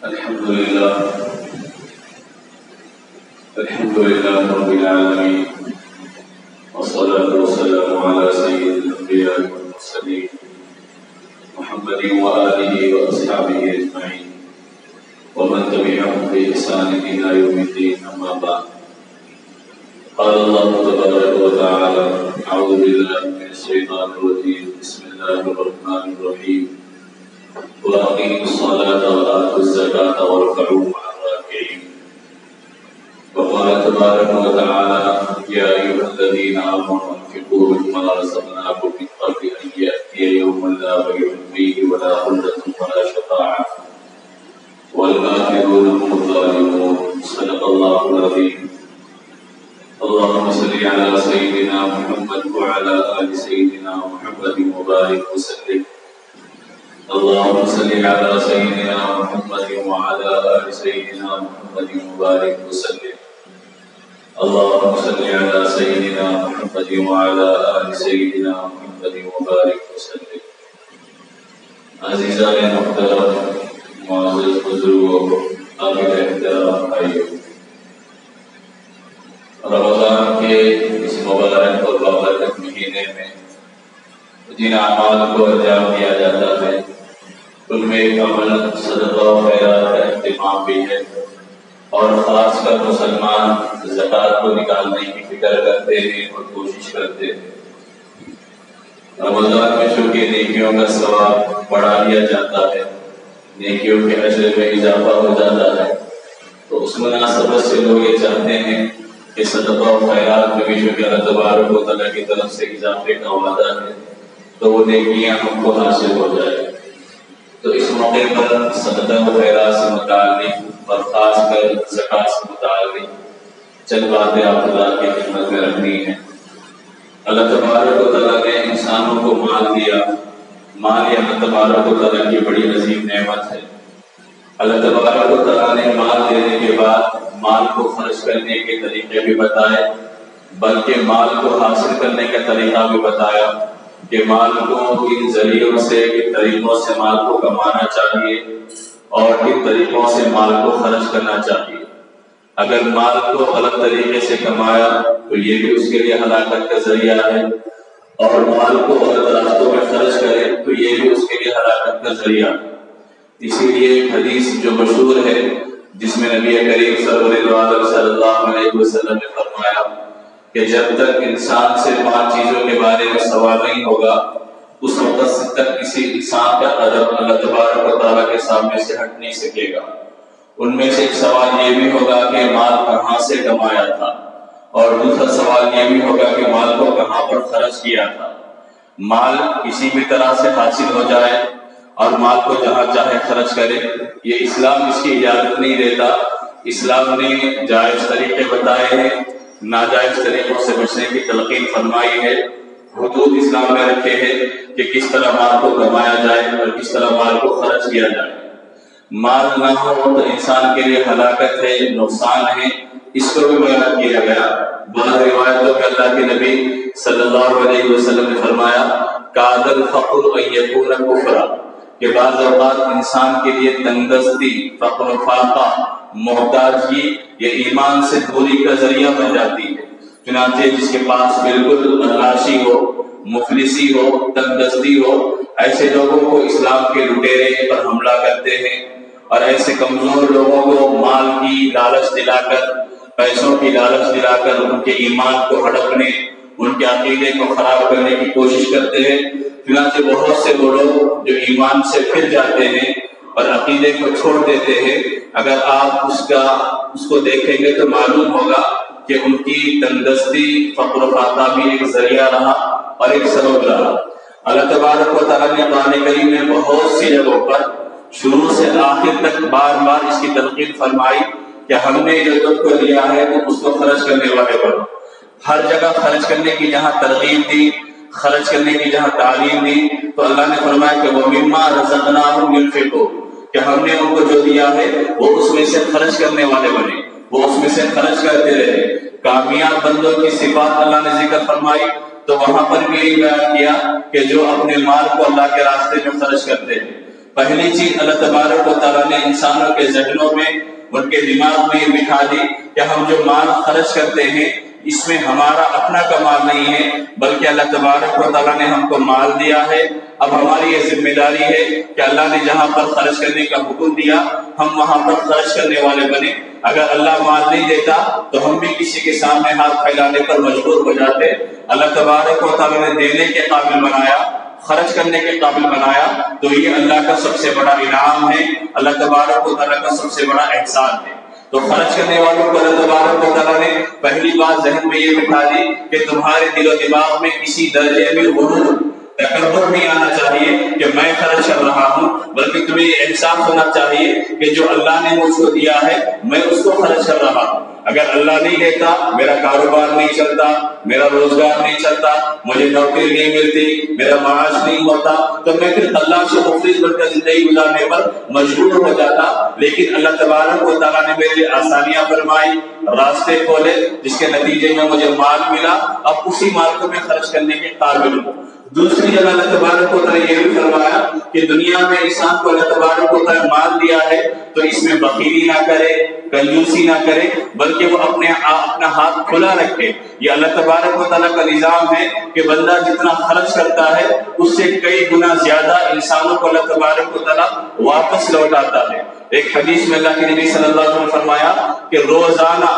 الحمد لله رب العالمين، والصلاة والسلام على سيد الأنبياء والمرسلين محمد وآله وأصحابه أجمعين ومن تبعهم بإحسان إلى يوم الدين. أما بعد، قال الله تبارك وتعالى: أعوذ بالله من الشيطان الرجيم، بسم الله الرحمن الرحيم، وأقيموا الصلاة وآتوا الزكاة واركعوا مع الراكعين. وقال تبارك وتعالى: يا أيها الذين آمنوا أنفقوا مما رزقناكم من قبل أن يأتي يوم لا بيع فيه ولا خلة ولا شفاعة والكافرون هم الظالمون. صدق الله العظيم. اللهم صل على سيدنا محمد وعلى آل سيدنا محمد وبارك وسلم. اللهم صل على سيدنا محمد وعلى آل سيدنا محمد وبارك وسلم. اللهم صل على سيدنا محمد وعلى آل سيدنا محمد وبارك وسلم. عزیزان محترم، معزز بزرگوں، قابل احترام بھائیوں، رمضان کے اس مبارک اور بابرکت مہینے میں جن اعمال کو انجام دیا جاتا ہے ان میں ایک عمل صدقہ و خیرات کا اہتمام بھی ہے، اور خاص کر مسلمان زکوٰۃ کو نکالنے کی فکر کرتے ہیں اور کوشش کرتے ہیں۔ رمضان میں چونکہ نیکیوں کا ثواب بڑھا دیا جاتا ہے، نیکیوں کے اجر میں اضافہ ہو جاتا ہے، تو اس مناسبت سے لوگ یہ چاہتے ہیں کہ صدقہ و خیرات میں بھی چونکہ اللہ تبارک و تعالیٰ کی طرف سے اضافے کا وعدہ ہے تو وہ نیکیاں ہم کو حاصل ہو جائے۔ تو اس موقع پر صدقہ و خیرات سے متعلق اور خاص کر زکوٰۃ سے متعلق چند باتیں آپ اللہ کی خدمت میں رکھنی ہیں۔ اللہ تبارک و تعالیٰ نے انسانوں کو مال دیا۔ مال یہ اللہ تبارک و تعالیٰ کی بڑی عظیم نعمت ہے۔ اللہ تبارک و تعالیٰ نے مال دینے کے بعد مال کو خرچ کرنے کے طریقے بھی بتائے، بلکہ مال کو حاصل کرنے کا طریقہ بھی بتایا کہ مال کو کن ذریعوں سے، کن طریقوں سے مال کو کمانا چاہیے اور کن طریقوں سے مال کو خرچ کرنا چاہیے۔ اگر مال کو غلط طریقے سے کمایا تو یہ بھی اس کے لیے ہلاکت کا ذریعہ ہے، اور مال کو غلط راستوں میں خرچ کرے تو یہ بھی اس کے لیے ہلاکت کا ذریعہ ہے۔ اسی لیے ایک حدیث جو مشہور ہے جس میں نبی کریم صلی اللہ علیہ وسلم نے فرمایا کہ جب تک انسان سے 5 چیزوں کے بارے میں سوال نہیں ہوگا اس وقت تک کسی انسان کا قدم اللہ تبارک و تعالیٰ کے سامنے سے ہٹ نہیں سکے گا۔ ان میں سے ایک سوال یہ بھی ہوگا کہ مال کہاں سے کمایا تھا، اور دوسرا سوال یہ بھی ہوگا کہ مال کو کہاں پر خرچ کیا تھا۔ مال کسی بھی طرح سے حاصل ہو جائے اور مال کو جہاں چاہے خرچ کرے، یہ اسلام اس کی اجازت نہیں دیتا۔ اسلام نے جائز طریقے بتائے ہیں، ناجائز طریقوں سے بچنے کی تلقین فرمائی ہے، حدود اسلام میں رکھے ہیں کہ کس طرح مال کو کمایا جائے اور کس طرح مال کو خرچ کیا جائے۔ مال نہ ہو تو انسان کے لیے ہلاکت ہے، نقصان ہے، اس کو بھی بیان کیا گیا۔ بعض روایتوں میں اللہ کے نبی صلی اللہ علیہ وسلم نے فرمایا کاد الفقر ان یکون کفرا، کہ بعض اوقات انسان کے لیے تنگدستی، فقر و فاقہ، محتاجی یہ ایمان سے دوری کا ذریعہ بن جاتی ہے۔ چنانچہ جس کے پاس بالکل ناشی ہو، مفلسی ہو، تنگدستی ہو، ایسے لوگوں کو اسلام کے لٹیرے پر حملہ کرتے ہیں، اور ایسے کمزور لوگوں کو مال کی لالچ دلا کر، پیسوں کی لالچ دلا کر ان کے ایمان کو ہڑپنے، ان کے عقیدے کو خراب کرنے کی کوشش کرتے ہیں۔ چنانچہ بہت سے وہ لوگ جو ایمان سے پھر جاتے ہیں اور عقیدے کو چھوڑ دیتے ہیں، اگر آپ اس کو دیکھیں گے تو معلوم ہوگا کہ ان کی تندرستی، فقر و فاقہ بھی ایک ذریعہ رہا اور ایک سبب رہا۔ اللہ تبارک و تعالیٰ نے قرآن کریم میں بہت سی جگہوں پر شروع سے آخر تک بار بار اس کی تلقین فرمائی کہ ہم نے جو تم کو دیا ہے تو اس کو خرچ کرنے والے بنو۔ ہر جگہ خرچ کرنے کی جہاں ترغیب دی، خرچ کرنے کی جہاں تعلیم دی، تو اللہ نے فرمایا کہ وَمِمَّا رَزَقْنَاهُمْ يُنْفِقُونَ، کہ ہم نے ان کو جو دیا ہے وہ اس میں سے خرچ کرنے والے بنے، وہ اس میں سے خرچ کرتے رہے۔ کامیاب بندوں کی صفات اللہ نے ذکر فرمائی تو وہاں پر بھی یہی بیان کیا کہ جو اپنے مال کو اللہ کے راستے میں خرچ کرتے ہیں۔ پہلی چیز اللہ تبارک و تعالیٰ نے انسانوں کے ذہنوں میں، ان کے دماغ میں یہ بٹھا دی کہ ہم جو مال خرچ کرتے ہیں اس میں ہمارا اپنا کمال نہیں ہے، بلکہ اللہ تبارک و تعالیٰ نے ہم کو مال دیا ہے۔ اب ہماری یہ ذمہ داری ہے کہ اللہ نے جہاں پر خرچ کرنے کا حکم دیا ہم وہاں پر خرچ کرنے والے بنے۔ اگر اللہ مال نہیں دیتا تو ہم بھی کسی کے سامنے ہاتھ پھیلانے پر مجبور ہو جاتے۔ اللہ تبارک و تعالیٰ نے دینے کے قابل بنایا، خرچ کرنے کے قابل بنایا، تو یہ اللہ کا سب سے بڑا انعام ہے، اللہ تبارک و تعالیٰ کا سب سے بڑا احسان ہے۔ تو خرچ کرنے والوں کو اللہ تبارک و تعالیٰ نے پہلی بات ذہن میں یہ بٹھا دی کہ تمہارے دل و دماغ میں کسی درجے میں غرور، تکبر نہیں آنا چاہیے کہ میں خرچ کر رہا ہوں، بلکہ تمہیں یہ احساس ہونا چاہیے کہ جو اللہ نے مجھ کو دیا ہے میں اس کو خرچ کر رہا ہوں۔ اگر اللہ نہیں دیتا میرا کاروبار نہیں چلتا، میرا روزگار نہیں چلتا، مجھے نوکری نہیں ملتی، میرا معاش نہیں ہوتا، تو میں پھر اللہ سے مفلس بن کر زندگی گزارنے پر مجبور ہو جاتا۔ لیکن اللہ تبارک و تعالیٰ نے میرے لیے آسانیاں فرمائی، راستے کھولے، جس کے نتیجے میں مجھے مال ملا، اب اسی مال کو میں خرچ کرنے کے قابل ہوں۔ دوسری جگہ اللہ تبارک و تعالیٰ یہ بھی فرمایا کہ دنیا میں انسان کو اللہ تبارک و تعالیٰ مال دیا ہے تو اس میں بخیلی نہ کرے، کنجوسی نہ کرے، بلکہ وہ اپنا ہاتھ کھلا رکھے۔ یہ اللہ تبارک و تعالیٰ کا نظام ہے کہ بندہ جتنا خرچ کرتا ہے اس سے کئی گنا زیادہ انسانوں کو اللہ تبارک و تعالیٰ واپس لوٹاتا ہے۔ ایک حدیث میں اللہ کے نبی صلی اللہ علیہ وسلم نے فرمایا کہ روزانہ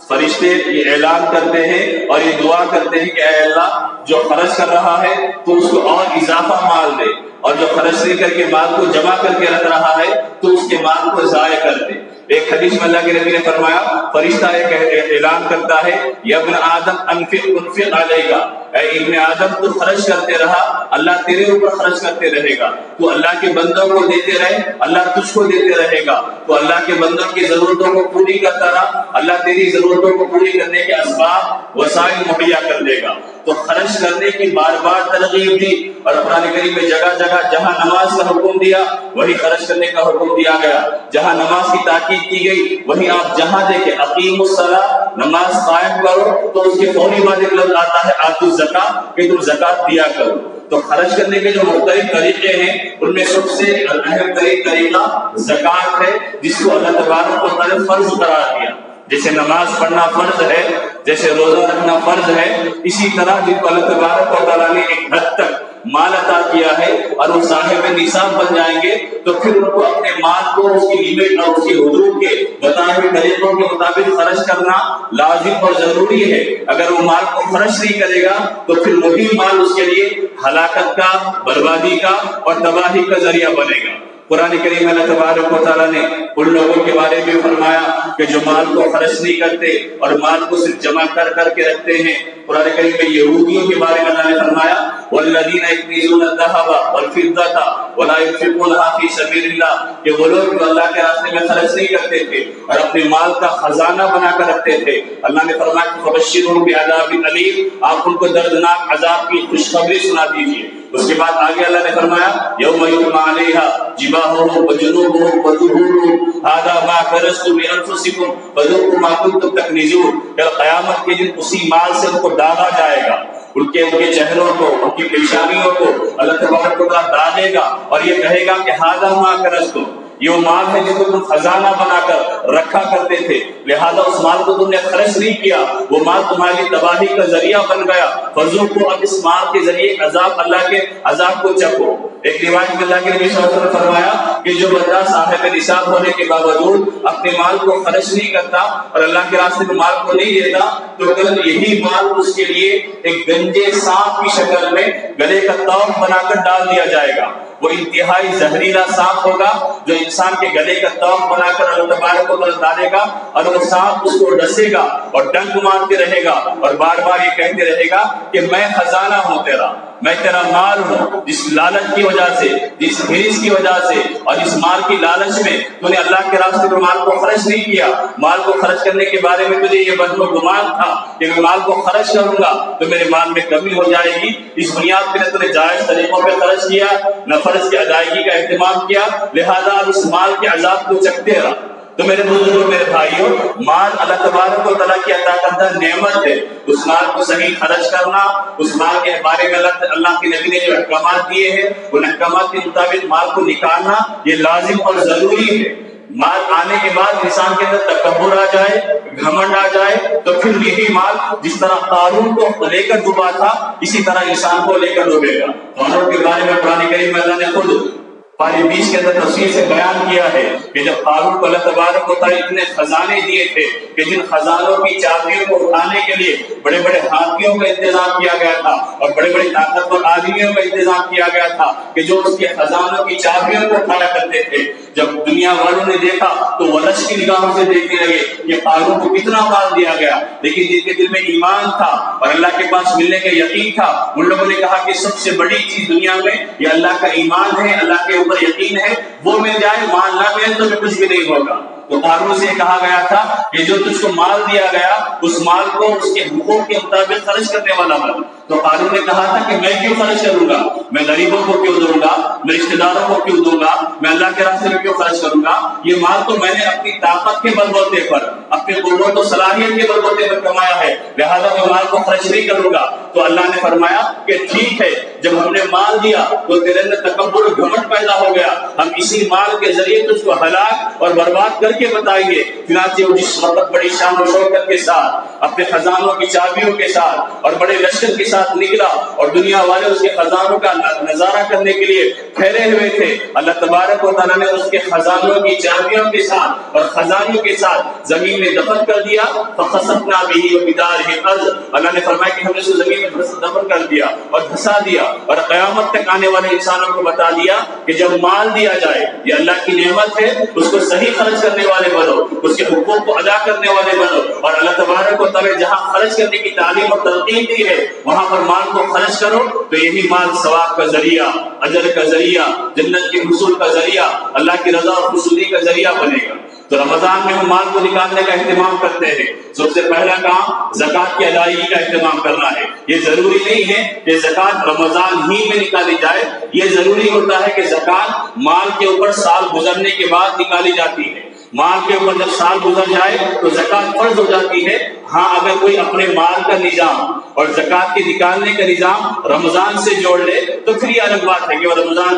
فرشتے یہ اعلان کرتے ہیں اور یہ دعا کرتے ہیں کہ اے اللہ جو خرچ کر رہا ہے تو اس کو اور اضافہ مال دے، اور جو خرچ نہیں کر کے مال کو جمع کر کے رکھ رہا ہے تو اس کے مال کو ضائع کر دے۔ ایک حدیث میں اللہ کے نبی نے فرمایا، فرشتہ ایک اعلان کرتا ہے یا ابن آدم انفق علیک، اے ابن آدم تو خرچ کرتے رہا، اللہ تیرے اوپر خرچ کرتے رہے گا، تو اللہ کے بندوں کو دیتے رہے، اللہ تجھ کو دیتے رہے گا، تو اللہ کے بندوں کی ضرورتوں کو پوری کرتا رہا، اللہ تیری ضرورتوں کو پوری کرنے کے اسباب وسائل مہیا کر دے گا۔ تو خرچ کرنے کی بار بار ترغیب دی، اور قرآن کریم میں جگہ جگہ جہاں نماز کا حکم دیا وہی خرچ کرنے کا حکم دیا گیا، جہاں نماز کی تاکید کی گئی وہیں آپ جہاں دیکھیں اقیم الصلاۃ، نماز قائم کرو، تو اس کے فوری بعد ایک لفظ آتا ہے آتوا الزکاۃ، کہ تم زکات دیا کرو۔ تو خرچ کرنے کے جو مختلف طریقے ہیں ان میں سب سے اہم ترین طریقہ زکات ہے، جس کو اللہ تبارک و تعالیٰ نے فرض قرار دیا۔ جیسے نماز پڑھنا فرض ہے، جیسے روزہ رکھنا فرض ہے، اسی طرح جن کو اللہ تبارک و تعالیٰ نے ایک حد تک مال عطا کیا ہے اور وہ صاحب نصاب بن جائیں گے تو پھر ان کو اپنے مال کو اس کی لیمٹ اور اس کی حدود کے بتائے ہوئے طریقوں کے مطابق خرچ کرنا لازم اور ضروری ہے۔ اگر وہ مال کو خرچ نہیں کرے گا تو پھر وہی مال اس کے لیے ہلاکت کا، بربادی کا اور تباہی کا ذریعہ بنے گا۔ قرآن کریم اللہ تبارک و تعالیٰ نے ان لوگوں کے بارے میں فرمایا کہ جو مال کو خرچ نہیں کرتے اور مال کو صرف جمع کر کر کے رکھتے ہیں۔ قرآن کریم میں یہودیوں کے بارے میں اللہ نے فرمایا والذین یکنزون الذهب والفضة ولا ينفقونها في سبيل الله، کہ وہ لوگ جو اللہ کے راستے میں خرچ نہیں کرتے تھے اور اپنے مال کا خزانہ بنا کر رکھتے تھے، اللہ نے فرمایا کہ فبشرهم بعذاب الیم، آپ ان کو دردناک عذاب کی خوشخبری سنا دیجیے۔ اس کے بعد آگے اللہ نے فرمایا یوم یحمى علیہا جباہہم وجنوبہم وظہورہم ھذا ما کنزتم لانفسکم فذوقوا ما کنتم تکنزون، کل قیامت کے دن اسی مال سے ان کو داغا جائے گا، ان کے چہروں کو، ان کی پیشانیوں کو اللہ تبارک و تعالیٰ داغے گا اور یہ کہے گا کہ ھذا ما کنزتم، یہ وہ مال ہے جس کو تم خزانہ بنا کر رکھا کرتے تھے، لہذا اس مال کو تم نے خرچ نہیں کیا، وہ مال تمہاری تباہی کا ذریعہ بن گیا، فذوقوا، اب اس مال کے ذریعے عذاب، اللہ کے عذاب کو چکھو۔ ایک روایت میں اللہ کے نبی صلی اللہ علیہ وسلم نے فرمایا کہ جو بندہ صاحب نصاب ہونے کے باوجود اپنے مال کو خرچ نہیں کرتا اور اللہ کے راستے میں مال کو نہیں دیتا تو کل یہی مال اس کے لیے ایک گنجے سانپ کی شکل میں گلے کا طوق بنا کر ڈال دیا جائے گا۔ وہ انتہائی زہریلا سانپ ہوگا جو انسان کے گلے کا طوق بنا کر اللہ تبارک و تعالیٰ ڈالے گا، اور وہ سانپ اس کو ڈسے گا اور ڈنک مارتے رہے گا اور بار بار یہ کہتے رہے گا کہ میں خزانہ ہوں تیرا، میں تیرا مال ہوں۔ جس لالچ کی وجہ سے، جس ہرس کی وجہ سے اور اس مال کی لالچ میں تو نے اللہ کے راستے میں مال کو خرچ نہیں کیا، مال کو خرچ کرنے کے بارے میں تجھے یہ وہم و گمان تھا کہ میں مال کو خرچ کروں گا تو میرے مال میں کمی ہو جائے گی، اس بنیاد پہ تو نے جائز طریقوں پہ خرچ کیا، نہ فرض کی ادائیگی کا اہتمام کیا، لہذا اس مال کے عذاب کو چکھتے رہا۔ تو میرے بزرگوں میرے بھائیوں، مال اللہ تبارک و تعالیٰ کی عطا کردہ نعمت ہے. اس مال کو صحیح خرچ کرنا، اس مال کے بارے میں اللہ کے نبی نے جو احکامات دیے ہیں ان احکامات کے مطابق مال کو نکالنا یہ لازم اور ضروری ہے. مال آنے کے بعد انسان کے اندر تکبر آ جائے، گھمنڈ آ جائے، تو پھر یہی مال جس طرح قارون کو لے کر ڈوبا تھا اسی طرح انسان کو لے کر ڈوبے گا. قارون کے بارے میں قرآن کریم میں اللہ نے خود پارے 20 کے اندر تفصیل سے بیان کیا ہے کہ جب قارون کو اللہ تبارک و تعالیٰ اتنے خزانے دیے تھے کہ جن خزانوں کی چابیوں کو اٹھانے کے لیے بڑے بڑے ہاتھیوں کا انتظام کیا گیا تھا اور بڑے بڑے طاقتور آدمیوں کا انتظام کیا گیا تھا کہ جو اس کے خزانوں کی چابیوں کو اٹھایا کرتے تھے. جب دنیا والوں نے دیکھا تو ولش کی نگاہوں سے دیکھنے لگے کہ قارون کو کتنا مال دیا گیا، لیکن جن کے دل میں ایمان تھا اور اللہ کے پاس ملنے کا یقین تھا ان لوگوں نے کہا کہ سب سے بڑی چیز دنیا میں یہ اللہ کا ایمان ہے، اللہ کے اوپر یقین ہے، وہ مل جائے، مال نہ ملے تو کچھ بھی نہیں ہوگا. تو قارون سے کہا گیا تھا کہ جو تجھ کو مال دیا گیا اس مال کو اس کے حقوق کے مطابق خرچ کرنے والا بن. تو قارون نے کہا تھا کہ میں کیوں خرچ کروں گا، میں غریبوں کو کیوں دوں گا، میں رشتہ داروں کو کیوں دوں گا، میں اللہ کے راستے میں کیوں خرچ کروں گا. یہ مال تو میں نے اپنی طاقت کے بل بوتے پر، اپنی قوت و صلاحیت کے بل بوتے پر کمایا ہے، لہذا میں مال کو خرچ نہیں کروں گا. تو اللہ نے فرمایا کہ ٹھیک ہے، جب ہم نے مال دیا تو تیرے اندر تکبر و گھمنڈ پیدا ہو گیا، ہم اسی مال کے ذریعے تجھ کو ہلاک اور برباد کر کے بتائیں گے. چنانچہ وہ جس وقت بڑی شان و شوکت کے ساتھ اپنے خزانوں کی چابیوں کے ساتھ اور بڑے لشکر کے ساتھ نکلا اور دنیا والے اس کے خزانوں کا نظارہ کرنے کے لیے ٹھہرے ہوئے تھے، اللہ تبارک و تعالیٰ نے اس کے خزانوں کی چابیوں کے ساتھ اور خزانوں کے ساتھ زمین میں دفن کر دیا. فخسفنا به وبداره الارض، اللہ نے فرمایا کہ ہم نے اسے زمین میں دفن کر دیا اور دھسا دیا اور قیامت تک آنے والے انسانوں کو بتا دیا کہ جب مال دیا جائے یہ اللہ کی نعمت ہے، اس کو صحیح خرچ کرنے والے بنو، اس کے حقوق کو ادا کرنے والے بنو. اور اللہ تبارک و تعالیٰ جہاں خرچ کرنے کی تعلیم اور تلقین دی ہے وہاں پر مال کو خرچ کرو تو یہی مال ثواب کا ذریعہ، اجر کا ذریعہ، جنت کے حصول کا ذریعہ، اللہ کی رضا اور حصولی کا ذریعہ بنے گا. تو رمضان میں ہم مال کو نکالنے کا اہتمام کرتے ہیں. سب سے پہلا کام زکوٰۃ کی ادائیگی کا اہتمام کرنا ہے. یہ ضروری نہیں ہے کہ زکوٰۃ رمضان ہی میں نکالی جائے، یہ ضروری ہوتا ہے کہ زکوٰۃ مال کے اوپر سال گزرنے کے بعد نکالی جاتی ہے. مال کے اوپر جب سال گزر جائے تو زکوٰۃ فرض ہو جاتی ہے. ہاں اگر کوئی اپنے مال کا نظام اور زکوٰۃ کے نکالنے کا نظام رمضان سے جوڑ لے تو پھر یہ الگ بات ہے کہ وہ رمضان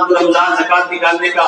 زکوٰۃ نکالنے کا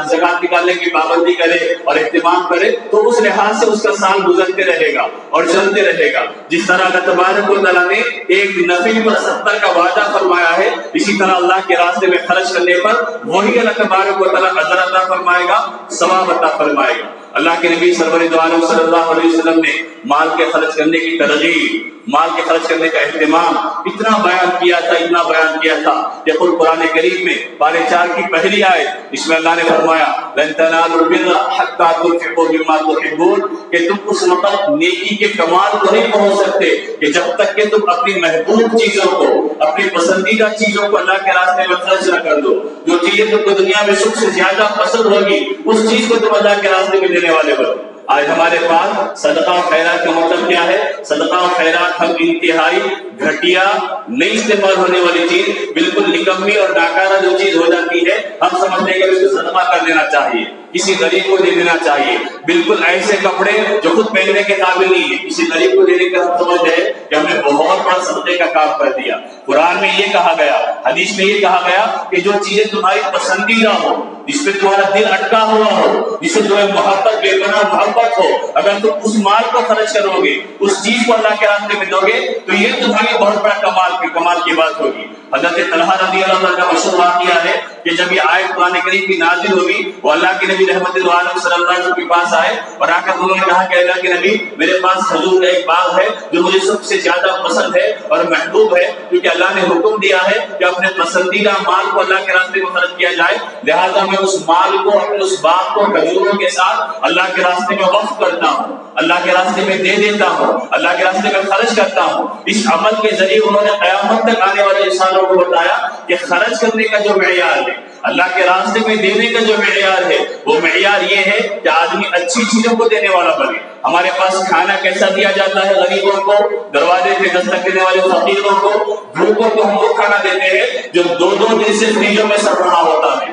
زکوٰۃ نکالنے کی پابندی کرے اور اہتمام کرے تو اس لحاظ سے اس کا سال گزرتے رہے گا اور چلتے رہے گا. جس طرح اللہ تبارک و تعالیٰ نے ایک نفل پر 70 کا وعدہ فرمایا ہے، اسی طرح اللہ کے راستے میں خرچ کرنے پر وہی اللہ تبارک و تعالیٰ اجر عطا فرمائے گا، ثواب عطا فرمائے گا. اللہ کے نبی سرور دو عالم صلی اللہ علیہ وسلم نے مال کے خرچ کرنے کی ترغیب، مال کے خرچ کرنے کا اہتمام اتنا بیان کیا تھا کہ قرآن کریم میں پارے 4 کی پہلی آیت اس میں اللہ نے فرمایا لن تنالوا البر حتى تنفقوا مما تحبون، کہ تم اس وقت نیکی کے کمال کو نہیں پہنچ سکتے کہ جب تک کہ تم اپنی محبوب چیزوں کو، اپنی پسندیدہ چیزوں کو اللہ کے راستے میں خرچ نہ کر دو. جو چیزیں تم کو دنیا میں سب سے زیادہ پسند ہوگی اس چیز کو تم اللہ کے راستے میں دینے والے بنو. آج ہمارے پاس صدقہ و خیرات کا مطلب کیا ہے؟ صدقہ و خیرات ہم انتہائی گھٹیا نہیں استعمال ہونے والی چیز، بالکل نکمی اور ناکارہ جو چیز ہو جاتی ہے ہم سمجھتے ہیں کہ اس کو صدقہ کر دینا چاہیے، کسی غریب کو دے دینا چاہیے. بالکل ایسے کپڑے جو خود پہننے کے قابل نہیں ہے کسی غریب کو دینے کا ہم سمجھتے ہیں کہ ہم نے بہت بڑا صدقے کا کام کر دیا. قرآن میں یہ کہا گیا، حدیث میں یہ کہا گیا کہ جو چیزیں تمہاری پسندیدہ ہو، جس پہ تمہارا دل اٹکا ہوا ہو، جس سے تمہیں محبت، بے پناہ محبت ہو، اگر تم اس مال کو خرچ کرو گے، اس چیز کو اللہ کے راستے میں دو گے تو یہ تمہاری بہت بڑا کمال کی بات ہوگی. حضرت طلحہ رضی اللہ عنہ کا مشہور واقعہ ہے کہ جب یہ آیت قرآن کریم کی نازل ہوئی وہ اللہ کے نبی رحمت اللہ علیہ صلی اللہ علیہ وسلم کے پاس آئے اور آ کر انہوں نے کہا کہ اللہ کے نبی میرے پاس کھجور کا ایک باغ ہے جو مجھے سب سے زیادہ پسند ہے اور محبوب ہے، کیونکہ اللہ نے حکم دیا ہے کہ اپنے پسندیدہ مال کو اللہ کے راستے میں خرچ کیا جائے، لہٰذا میں اس مال کو، اپنے اس باغ کو کھجوروں کے ساتھ اللہ کے راستے میں وقف کرتا ہوں، اللہ کے راستے میں دے دیتا ہوں، اللہ کے راستے میں خرچ کرتا ہوں. اس عمل کے ذریعے انہوں نے قیامت تک آنے والے انسانوں کو بتایا کہ خرچ کرنے کا جو معیار ہے، اللہ کے راستے میں دینے کا جو معیار ہے، وہ معیار یہ ہے کہ آدمی اچھی چیزوں کو دینے والا بنے. ہمارے پاس کھانا کیسا دیا جاتا ہے غریبوں کو، دروازے پہ دستک دینے والے فقیروں کو، بھوکوں کو ہم وہ کھانا دیتے ہیں جو 2 دن سے فریجوں میں سڑ رہا ہوتا ہے.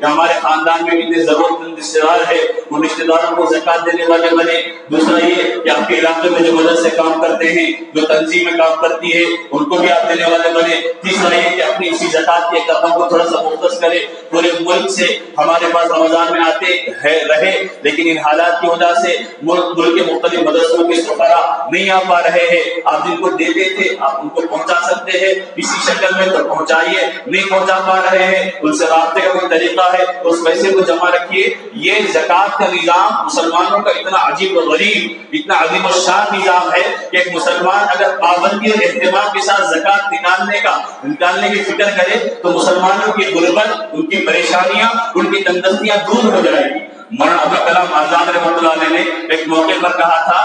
کہ ہمارے خاندان میں کتنے ضرورت مند رشتے دار ہے، ان رشتے داروں کو زکات دینے والے بنے۔ دوسرا یہ کہ آپ کے علاقے میں جو مدد سے کام کرتے ہیں، جو تنظیمیں کام کرتی ہے، ان کو بھی آپ دینے والے بنے۔ تیسرا یہ کہ اپنی اسی زکات کی رقم کو تھوڑا سا مختص کرے۔ پورے ملک سے ہمارے پاس رمضان میں آتے رہے، لیکن ان حالات کی وجہ سے ملک کے مختلف مدرسوں کے سفراء نہیں آ پا رہے ہیں۔ آپ جن کو دیتے تھے آپ ان کو پہنچا سکتے ہیں اسی شکل میں، تو پہنچائیے۔ نہیں پہنچا پا رہے ہیں، ان سے رابطے کا کوئی طریقہ ہے تو اس پیسے کو جمع رکھیے۔ یہ زکات کا نظام مسلمانوں کا اتنا عجیب و غریب، اتنا عظیم الشان نظام ہے کہ ایک مسلمان اگر پابندی اور اہتمام کے ساتھ زکات نکالنے کی فکر کرے تو مسلمانوں کی غربت، ان کی پریشانیاں، ان کی تندرستیاں دور ہو جائے گی۔ مولانا ابوالکلام آزاد رحمۃ اللہ علیہ نے ایک موقع پر کہا تھا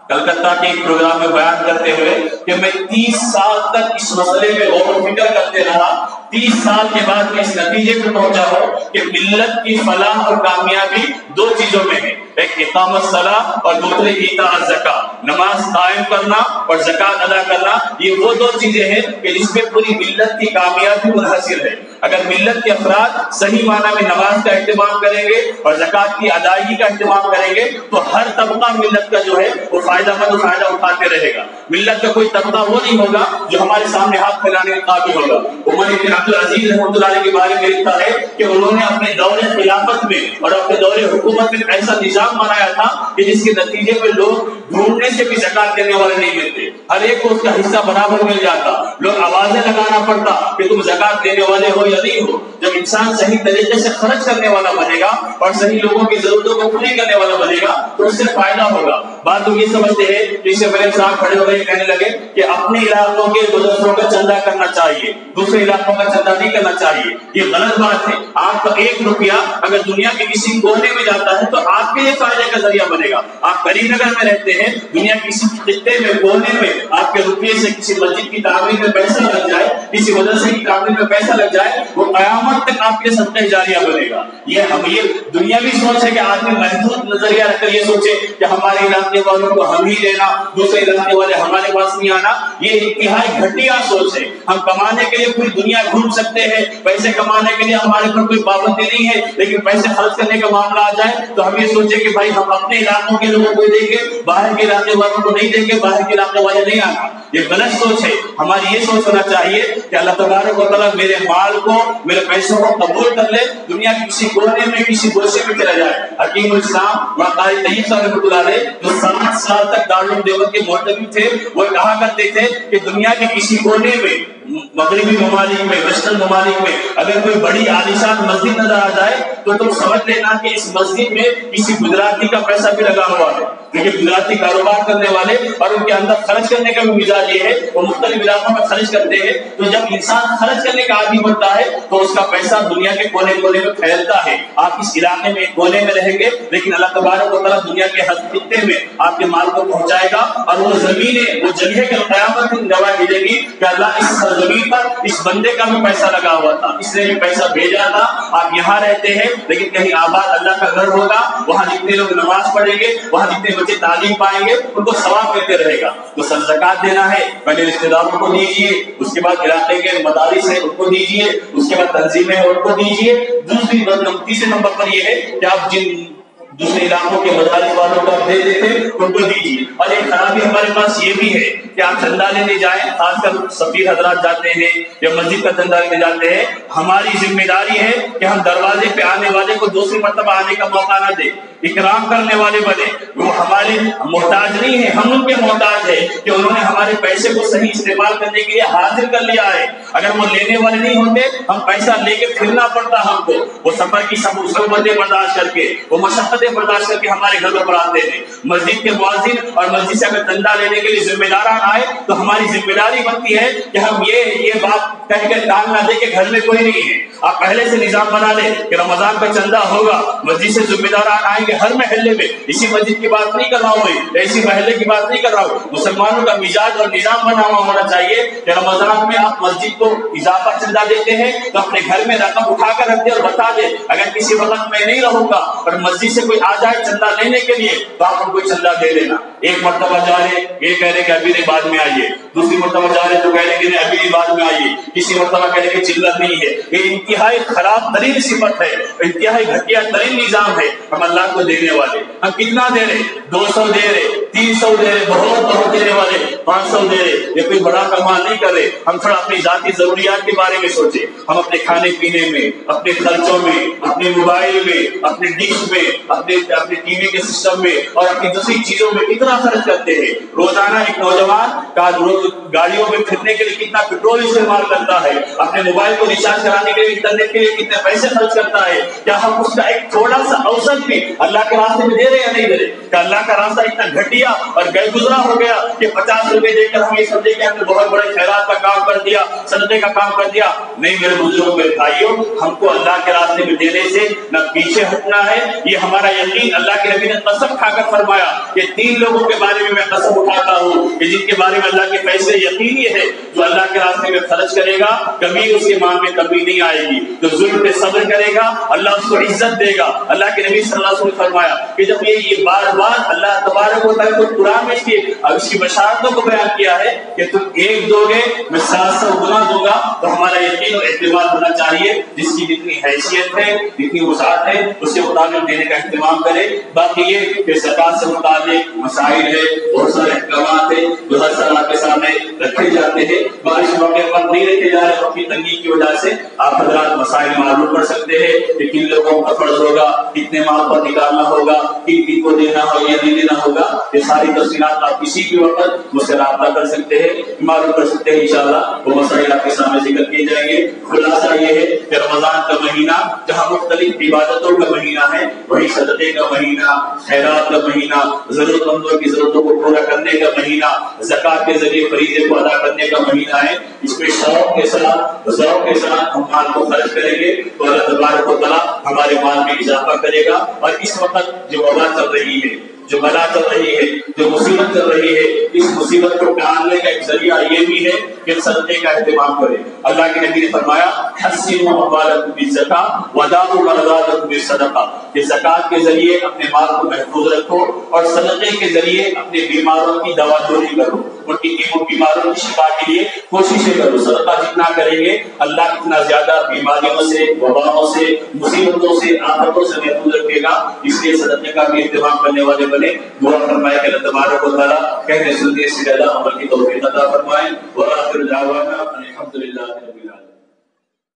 کلکتہ کے ایک پروگرام میں بیان کرتے ہوئے کہ میں 30 سال تک اس مسئلے میں غور و فکر کرتے رہا، 30 سال کے بعد میں اس نتیجے پر پہنچا ہوں کہ ملت کی فلاح اور کامیابی دو چیزوں میں ہے، ایک اقامت صلاح اور دوسرے ایتاء الزکاۃ، نماز قائم کرنا اور زکات ادا کرنا۔ یہ وہ دو چیزیں ہیں کہ جس میں پوری ملت کی کامیابی منحصر ہے۔ اگر ملت کے افراد صحیح معنی میں نماز کا اہتمام کریں گے اور زکات کی ادائیگی کا اہتمام کریں گے تو ہر طبقہ ملت کا جو ہے وہ فائدہ مند فائدہ اٹھاتے رہے گا۔ ملت کا کوئی طبقہ وہ نہیں ہوگا جو ہمارے سامنے ہاتھ پھیلانے کے قابل ہوگا۔ عمر بن عبد العزیز رحمۃ اللہ علیہ کے بارے میں لکھا ہے کہ انہوں نے اپنے دور خلافت میں اور اپنے دور حکومت میں ایسا نظام بنایا تھا کہ جس کے نتیجے میں لوگ ڈھونڈنے سے بھی زکات دینے والے نہیں ملتے، ہر ایک کو اس کا حصہ برابر مل جاتا، لوگ آوازیں لگانا پڑتا کہ تم زکات دینے والے ہو یا نہیں ہو۔ جب انسان صحیح طریقے سے خرچ کرنے والا بنے گا اور صحیح لوگوں کی ضرورتوں کو پوری کرنے والا بنے گا تو اس سے فائدہ ہوگا۔ بعض لوگ یہ سمجھتے ہیں، جس سے میرے صاحب کھڑے ہو گئے کہنے لگے کہ اپنے علاقوں کے مدرسوں کا چندہ کرنا چاہیے، دوسرے علاقوں کا چندہ نہیں کرنا چاہیے۔ یہ غلط بات ہے۔ آپ کا 1 روپیہ اگر دنیا کے کسی کونے میں جاتا ہے تو آپ کے لیے فائدے کا ذریعہ بنے گا۔ آپ کریم نگر میں رہتے ہیں، دنیا کے کسی خطے میں کونے میں آپ کے روپیے سے کسی مسجد کی تعمیر میں پیسہ لگ جائے، کسی مدرسے کی تعمیر میں پیسہ لگ جائے، وہ قیامت تک آپ کے صدقہ جاریہ بنے گا۔ یہ دنیاوی سوچ ہے کہ آدمی محدود نظریہ رکھ کر یہ سوچے کہ ہمارے علاقے والوں کو ہم ہی دینا، دوسرے علاقے والے ہمارے پاس نہیں آنا۔ یہ انتہائی گھٹیا سوچ ہے۔ ہم کمانے کے لیے پوری دنیا گھوم سکتے ہیں، پیسے کمانے کے لیے ہمارے پر کوئی پابندی نہیں ہے، لیکن پیسے خرچ کرنے کا معاملہ آ جائے تو ہم یہ سوچیں کہ بھائی ہم اپنے علاقوں کے لوگوں کو دیں گے، باہر کے علاقے والوں کو نہیں دیں گے، باہر کے علاقے والے نہیں آنا۔ یہ غلط سوچ ہے۔ ہماری یہ سوچ ہونا چاہیے کہ اللہ تبارک و تعالیٰ میرے مال کو، میرے پیسوں کو قبول کر لے، دنیا کے کسی کونے میں کسی گوشے میں چلا جائے۔ حکیم الاسلام قاری طیب صاحب رحمۃ اللہ علیہ جو 60 سال تک دارالعلوم دیوبند کے محتوی تھے، وہ کہا کرتے تھے کہ دنیا کے کسی کونے میں، مغربی ممالک میں، ویسٹرن ممالک میں اگر کوئی بڑی عالیشان مسجد نظر آ جائے تو تم سمجھ لینا کہ اس مسجد میں کسی گجراتی کا پیسہ بھی لگا ہوا ہے، کیونکہ گجراتی کاروبار کرنے والے اور ان کے اندر خرچ کرنے کا بھی مزاج یہ ہے، وہ مختلف علاقوں میں خرچ کرتے ہیں۔ تو جب انسان خرچ کرنے کا عادی بنتا ہے تو اس کا پیسہ دنیا کے کونے کونے میں پھیلتا ہے۔ آپ اس علاقے میں ایک کونے میں رہیں گے، لیکن اللہ تبارک و تعالیٰ دنیا کے ہر خطے میں آپ کے مال کو پہنچائے گا، اور وہ زمینیں، وہ جگہ کے قیامت کی گواہ ملے گی کہ اللہ اس زمین پر اس بندے کا بھی پیسہ لگا ہوا تھا، اس نے بھی پیسہ بھیجا تھا۔ آپ یہاں رہتے ہیں لیکن کہیں آباد اللہ کا گھر ہوگا، وہاں جتنے لوگ نماز پڑھیں گے، وہاں جتنے بچے تعلیم پائیں گے، ان کو ثواب ملتے رہے گا۔ تو زکات دینا ہے، پہلے رشتے داروں کو دیجیے، اس کے بعد علاقے کے مدارس ہیں ان کو دیجیے، اس کے بعد تنظیمیں ہیں ان کو دیجیے۔ تیسرے نمبر پر یہ ہے کہ آپ جن دوسرے علاقوں کے مدارس والوں کو دے دیتے ان کو دیجیے۔ اور ایک خرابی ہمارے پاس یہ بھی ہے کہ آپ چندہ لینے جائیں، خاص کر سفیر حضرات جاتے ہیں یا مسجد کا چندہ لینے جاتے ہیں، ہماری ذمہ داری ہے کہ ہم دروازے پہ آنے والے کو دوسری مرتبہ آنے کا موقع نہ دیں، اکرام کرنے والے بنے۔ وہ ہمارے محتاج نہیں ہے، ہم ان کے محتاج ہیں کہ انہوں نے ہمارے پیسے کو صحیح استعمال کرنے کے لیے حاضر کر لیا ہے۔ اگر وہ لینے والے نہیں ہوتے، ہم پیسہ لے کے پھرنا پڑتا ہم کو، وہ سفر کی سب مصیبتیں برداشت کر کے، وہ مشقتیں برداشت کر کے ہمارے گھر پر آتے ہیں۔ مسجد کے مؤذن اور مسجد سے اگر چندہ لینے کے لیے ذمہ داران آئے تو ہماری ذمہ داری بنتی ہے کہ ہم یہ بات کہہ کے ٹال نہ دے کہ گھر میں کوئی نہیں ہے۔ آپ پہلے سے نظام بنا لیں کہ رمضان کا چندہ ہوگا، مسجد سے ذمہ داران آئیں گے ہر محلے میں۔ اسی مسجد کی بات نہیں کر رہا ہوں میں، اسی محلے کی بات نہیں کر رہا ہوں، مسلمانوں کا مزاج اور نظام بنا ہوا ہونا چاہیے کہ رمضان میں آپ مسجد کو اضافہ چندہ دیتے ہیں تو اپنے گھر میں رقم اٹھا کر رکھ دیں اور بتا دیں اگر کسی وقت میں نہیں رہوں گا اور مسجد سے کوئی آ جائے چندہ لینے کے لیے تو آپ ان کو چندہ دے دینا. ایک مرتبہ جا رہے یہ کہہ رہے کہ ابھی نہیں بعد میں آئیے, دوسری مرتبہ جا رہے تو کہہ رہے کہ نہیں ابھی نہیں بعد میں آئیے, کسی مرتبہ کہہ رہے کہ چلت نہیں ہے. یہ انتہائی خراب ترین صفت ہے, انتہائی گھٹیا ترین نظام ہے. ہم اللہ کو دینے والے ہم کتنا دے رہے, 200 دے رہے, 300 دے رہے, بہت دینے والے 500 دے رہے, یہ کوئی بڑا کمال نہیں کر رہے. ہم تھوڑا اپنی ذاتی ضروریات کے بارے میں سوچیں. ہم اپنے کھانے پینے میں, اپنے خرچوں میں, اپنے موبائل میں, اپنے ڈش میں, اپنے ٹی وی کے سسٹم میں اور اپنی دوسری چیزوں میں کتنا خرچ کرتے ہیں. روزانہ ایک نوجوان گاڑیوں میں پھرنے کے لیے کتنا پیٹرول استعمال کرتا ہے, اپنے موبائل کو ریچارج کرانے کے لیے, انٹرنیٹ کے لیے کتنے پیسے خرچ کرتا ہے. کیا ہم اس کا ایک تھوڑا سا اوسط بھی اللہ کے راستے میں دے رہے یا نہیں دے رہے؟ کہ اللہ کا راستہ اتنا گھٹیا اور گئے گزرا ہو گیا کہ 50 روپے دے کر ہم یہ سمجھے کہ ہم نے بہت بڑے خیرات کا کام کر دیا, صدقے کا کام کر دیا. نہیں میرے بزرگوں میرے بھائیوں, ہم کو اللہ کے راستے میں دینے سے نہ پیچھے ہٹنا ہے. یہ ہمارا یقین, اللہ کے نبی نے قسم کھا کر فرمایا کہ 3 لوگوں کے بارے میں قسم اٹھاتا ہوں کہ جن کے بارے میں اللہ کے فیصلے یقینی ہے. جو اللہ کے راستے میں خرچ کرے گا کبھی اس کے مال میں کمی نہیں آئے گی. جو ظلم پہ صبر کرے گا اللہ اس کو عزت دے گا. اللہ کے نبی صلی اللہ علیہ وسلم نے فرمایا کہ جب یہ بار بار اللہ تبارک و تعالیٰ کو قرآن میں اس کی بشارتوں کو بیان کیا ہے کہ تم 1 دو گے میں 700 گنا دوں گا, تو ہمارا یقین اور اعتماد ہونا چاہیے. جس کی جتنی حیثیت ہے, جتنی وسعت ہے, اس کے مطابق دینے کا اہتمام کرے. باقی یہ کہ زکات سے متعلق مسائل ہے, بہت سارے احکامات ہیں جو ہر سال آپ کے سامنے رکھے جاتے ہیں. بارش موقع پر نہیں رکھے جا رہے وقت کی تنگی کی وجہ سے آپ حضرات مسائل معلوم کر سکتے ہیں کہ کن لوگوں کا فرض ہوگا, کتنے مال پر نکالنا ہوگا, کن کو دینا ہو یا نہیں دینا ہوگا. یہ ساری تفصیلات آپ کسی بھی وقت مجھ سے رابطہ کر سکتے ہیں, معلوم کر سکتے ہیں. انشاءاللہ وہ مسائل آپ کے سامنے ذکر کیے جائیں گے. خلاصہ یہ ہے کہ رمضان کا مہینہ جہاں مختلف عبادتوں کا مہینہ ہے, وہی صدقے کا مہینہ, خیرات کا مہینہ, ضرورت مندوں کی ضرورتوں کو پورا کرنے کا مہینہ, زکات کے ذریعے فریضے کو ادا کرنے کا مہینہ ہے. اس میں شوق کے ساتھ ہم مال کو خرچ کریں گے تو اللہ تبارک و تعالیٰ ہمارے مال میں اضافہ کرے گا. اور اس وقت جو وبا چل رہی ہے, جو بلا چل رہی ہے, جو مصیبت چل رہی ہے, اس مصیبت کو ٹالنے کا ایک ذریعہ یہ بھی ہے کہ صدقے کا اہتمام کرے. اللہ کے نبی نے فرمایا حسنوا اموالکم بالزکاۃ وداؤوا مرضاتکم بالصدقہ, کہ زکات کے ذریعے اپنے مال کو محفوظ رکھو اور صدقے کے ذریعے اپنے بیماروں کی دوا جوری کرو, ان کی بیماروں کی شفا کے لیے کوششیں کرو. صدقہ جتنا کریں گے اللہ اتنا زیادہ بیماریوں سے, وباؤں سے, مصیبتوں سے, آفتوں سے محفوظ رکھے گا. اس لیے صدقے کا بھی اہتمام کرنے والے بنے. دعا فرمائے کہ اللہ تبارک و تعالیٰ کہنے سننے سے زیادہ عمل کی توفیق عطا فرمائے. وآخر دعوانا